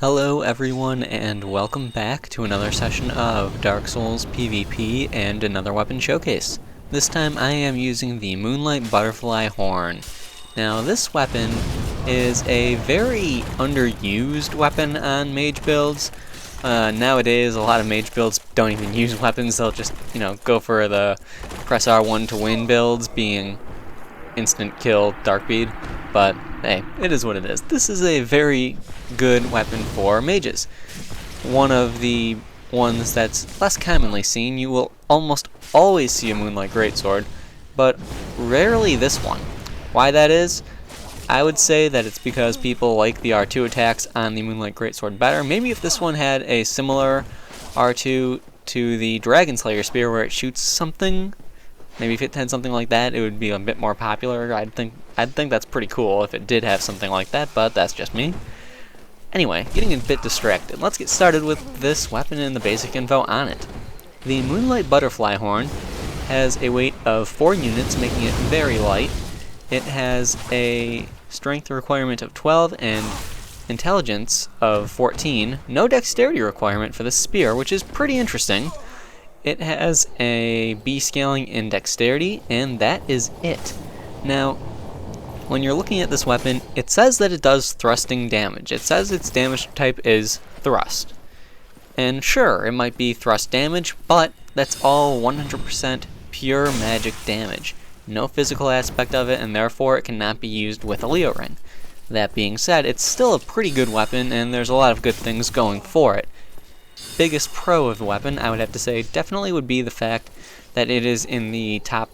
Hello everyone, and welcome back to another session of Dark Souls PvP and another weapon showcase. This time I am using the Moonlight Butterfly Horn. Now this weapon is a very underused weapon on mage builds. Nowadays a lot of mage builds don't even use weapons, they'll just, go for the press R1 to win builds, being instant kill Darkbead, but hey, it is what it is. This is a very good weapon for mages. One of the ones that's less commonly seen. You will almost always see a Moonlight Greatsword, but rarely this one. Why that is? I would say that it's because people like the R2 attacks on the Moonlight Greatsword better. Maybe if this one had a similar R2 to the Dragon Slayer Spear where it shoots something, maybe if it had something like that, it would be a bit more popular. I'd think that's pretty cool if it did have something like that, but that's just me. Anyway, getting a bit distracted. Let's get started with this weapon and the basic info on it. The Moonlight Butterfly Horn has a weight of 4 units, making it very light. It has a strength requirement of 12 and intelligence of 14. No dexterity requirement for the spear, which is pretty interesting. It has a B scaling in dexterity, and that is it. Now, when you're looking at this weapon, it says that it does thrusting damage. It says its damage type is thrust. And sure, it might be thrust damage, but that's all 100% pure magic damage. No physical aspect of it, and therefore it cannot be used with a Leo Ring. That being said, it's still a pretty good weapon, and there's a lot of good things going for it. Biggest pro of the weapon, I would have to say, definitely would be the fact that it is in the top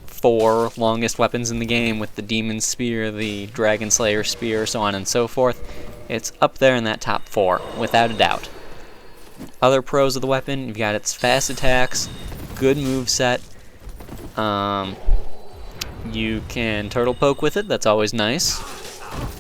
4 longest weapons in the game, with the Demon Spear, the Dragon Slayer Spear, so on and so forth. It's up there in that top 4, without a doubt. Other pros of the weapon, you've got its fast attacks, good moveset. You can turtle poke with it, that's always nice.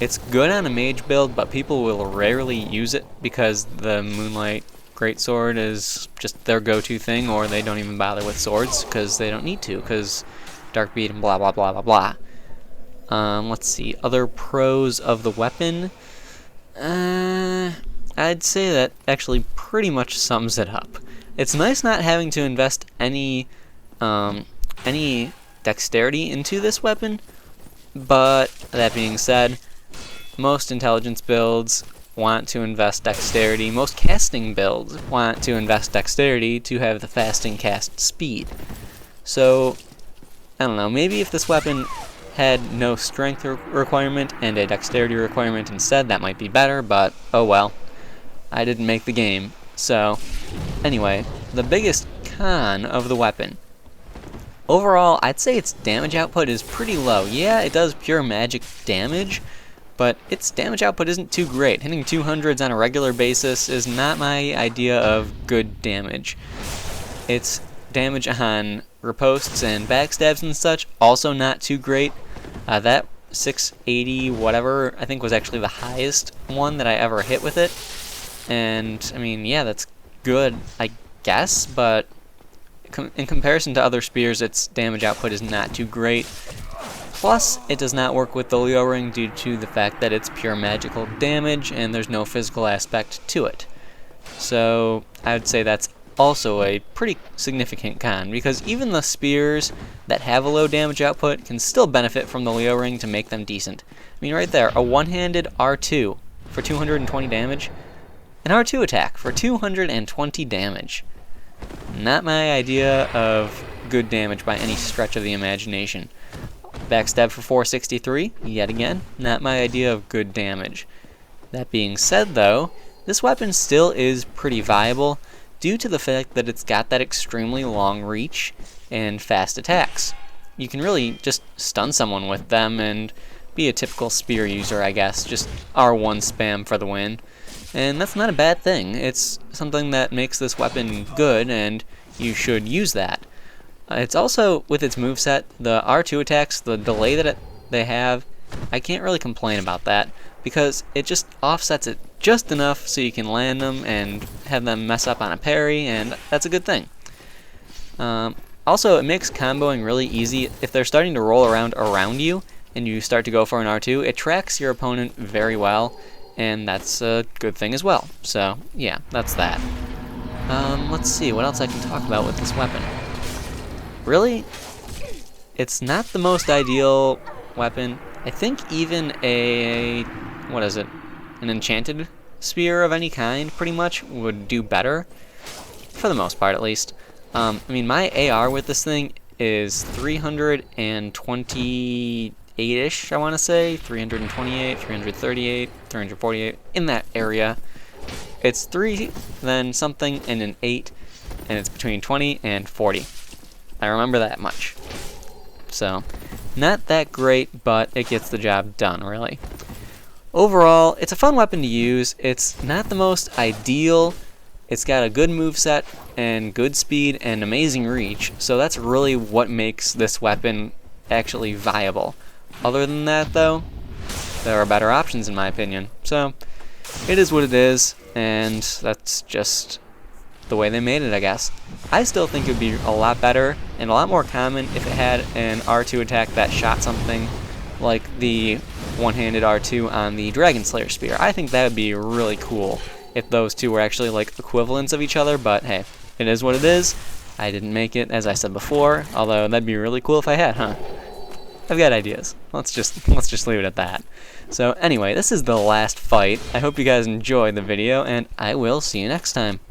It's good on a mage build, but people will rarely use it because the Moonlight Greatsword is just their go-to thing, or they don't even bother with swords because they don't need to, because Darkbead and blah blah blah blah blah. Let's see, other pros of the weapon. I'd say that actually pretty much sums it up. It's nice not having to invest any dexterity into this weapon, but that being said, most intelligence builds want to invest dexterity. Most casting builds want to invest dexterity to have the fasting cast speed. So, I don't know, maybe if this weapon had no strength requirement and a dexterity requirement instead, that might be better, but oh well. I didn't make the game. So, anyway, the biggest con of the weapon. Overall, I'd say its damage output is pretty low. Yeah, it does pure magic damage, but its damage output isn't too great. Hitting 200s on a regular basis is not my idea of good damage. Its damage on riposts and backstabs and such, also not too great. That 680 whatever, I think was actually the highest one that I ever hit with it. And, I mean, yeah, that's good, I guess, but in comparison to other spears, its damage output is not too great. Plus, it does not work with the Leo Ring due to the fact that it's pure magical damage and there's no physical aspect to it. So, I would say that's also a pretty significant con, because even the spears that have a low damage output can still benefit from the Leo Ring to make them decent. I mean, right there, a one-handed R2 for 220 damage, an R2 attack for 220 damage. Not my idea of good damage by any stretch of the imagination. Backstab for 463, yet again, not my idea of good damage. That being said though, this weapon still is pretty viable due to the fact that it's got that extremely long reach and fast attacks. You can really just stun someone with them and be a typical spear user, I guess, just R1 spam for the win. And that's not a bad thing. It's something that makes this weapon good, and you should use that. It's also, with its moveset, the R2 attacks, the delay that they have, I can't really complain about that, because it just offsets it just enough so you can land them and have them mess up on a parry, and that's a good thing. Also, it makes comboing really easy. If they're starting to roll around you, and you start to go for an R2, it tracks your opponent very well, and that's a good thing as well. So yeah, that's that. Let's see what else I can talk about with this weapon. Really, it's not the most ideal weapon. I think even what is it? An enchanted spear of any kind, pretty much, would do better. For the most part, at least. I mean, my AR with this thing is 328-ish, I want to say. 328, 338, 348, in that area. It's 3, then something, and an 8, and it's between 20 and 40. I remember that much. So, not that great, but it gets the job done, really. Overall, it's a fun weapon to use. It's not the most ideal. It's got a good moveset and good speed and amazing reach, so that's really what makes this weapon actually viable. Other than that, though, there are better options in my opinion. So, it is what it is, and that's just the way they made it, I guess. I still think it would be a lot better and a lot more common if it had an R2 attack that shot something like the one-handed R2 on the Dragon Slayer Spear. I think that would be really cool if those two were actually like equivalents of each other, but hey, it is what it is. I didn't make it, as I said before, although that'd be really cool if I had, huh? I've got ideas. Let's just leave it at that. So anyway, this is the last fight. I hope you guys enjoyed the video, and I will see you next time.